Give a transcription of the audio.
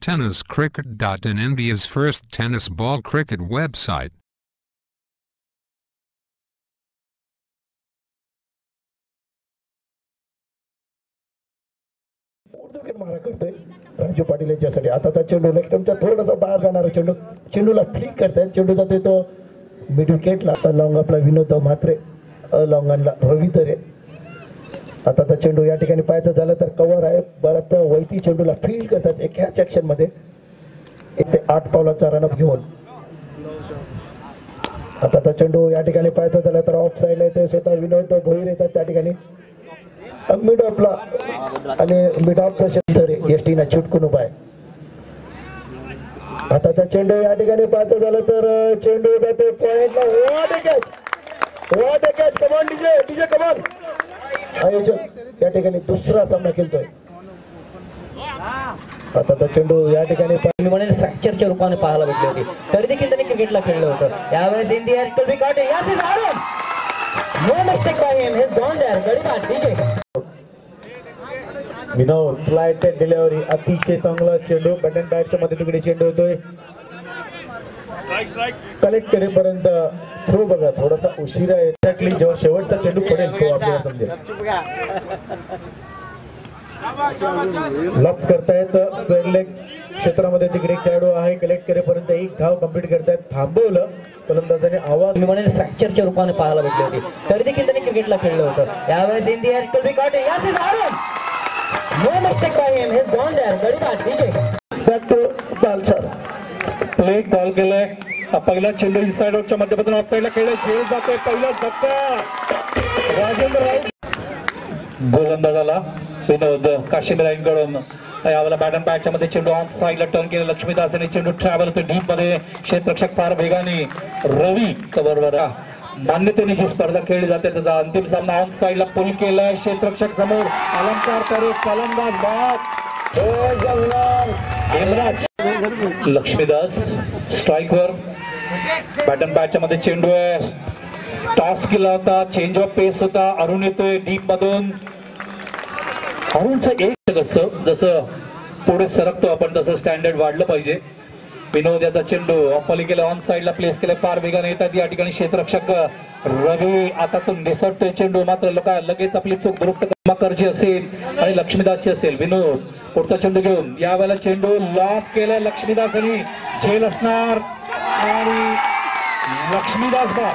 TennisCricket.in, India's first tennis ball cricket website. मारा करतोय राजू पाटील यांच्यासाठी. आताचा चेंडू लेफ्टच्या थोडासा बाहेर जाणारा चेंडू, चेंडूला फ्लिक करतायत. चेंडू जातोय तो मिड विकेटला. लॉंग आपला विनोद म्हात्रे, लॉंगनला रवी तरे. आताचा चेंडू या ठिकाणी पाहायचं झालं तर कव्हर आहे. बरं वैती चेंडूला फील्ड करतात एक ह्या सेक्शन मध्ये 1 ते 8 पावलाचा रनअप घेऊन. आताचा चेंडू या ठिकाणी पाहायचं झालं तर ऑफ साईडला येते स्वतः विनोद भोईर येतात त्या ठिकाणी मिड ऑफला आणि मिड ऑफचा क्षेत्र एसटीना चिटकून उभा आहे. आताचा चेंडू या ठिकाणी पाहायचं झालं तर चेंडू जातो पॉइंटला. What a catch, come on DJ come on. आयोजक या ठिकाणी दुसरा सामना खेळतोय. आताचा चेंडू या ठिकाणी फ्रॅक्चरच्या रूपाने पाहायला भेटली होती, तरी देखील त्यांनी क्रिकेटला खेळलं होतं. यावेळेस in the air to be caught. Yes is out. No mistake by him. Hedge gone there. गडी बाद डीजे विनोद फ्लाइट डिलिव्हरी. अतिशय चांगला चेंडू बटन बॅटच्या मध्ये तिकडे चेंडू होतोय. कलेक्ट करेपर्यंत थ्रो बघा थोडासा उशिरा आहे. एक्झॅक्टली जेव्हा शेवटचा चेंडू पडेल तो आपल्याला समजेल. लफ करतायत स्क्वेअर लेग क्षेत्रामध्ये तिकडे खेळाडू आहे. कलेक्ट करेपर्यंत एक धाव कंप्लीट करतायत. थांबवलं फलंदाजाने. आवाज फ्रॅक्चरच्या रूपाने पाहायला भेटली होती, तरी देखील त्यांनी क्रिकेटला खेळलं होतं. यावेळेस in the air to be caught. Yes is out. No mistake by him. Hedge gone there. गडी बाद डीजे बॅक टू बालसर. प्ले कॉल केलाय. पहिला चेंडू इनसाइड आउटच्या माध्यमातून ऑफ साईडला खेळला. झेल जातोय. पहिला धक्का राजेंद्र राऊत गोलंदाजाला. विनोद काशीमराईंकडून यावेळेला बॅटन बॅटच्या मध्ये चेंडू ऑन साईडला टर्न केला. लक्ष्मीदास यांनी चेंडू ट्रॅव्हल होतो डीप मध्ये. क्षेत्ररक्षक फार वेगाने. रवी कव्हरवर. मान्यतेने जी स्पर्धा खेळली जाते त्याचा अंतिम सामना ऑन साईडला पुल केलाय. क्षेत्ररक्षक समोर अलंकार करे फलंदाज बाद. लक्ष्मीदास स्ट्राईकवर. बॅटन बॅटच्या मध्ये चेंडू आहे. टॉस केला होता. चेंज ऑफ पेस होता. अरुण येतोय डीप मधून. अरुणचं एक असतं जसं पुढे सरकतो आपण तसं स्टँडर्ड वाढलं पाहिजे. विनोद याचा चेंडू ऑफलिकेला ऑन साईडला प्लेस केला. फार वेगाने येतात या ठिकाणी क्षेत्ररक्षक रवी. आता तो निसटतोय चेंडू. मात्र लगेच आपली चूक दुरुस्त करची असेल आणि लक्ष्मीदासची असेल. विनोद पुढचा चेंडू घेऊन यावेळेला चेंडू लॉक केला लक्ष्मीदास यांनी. झेल असणार आणि लक्ष्मीदास बाद.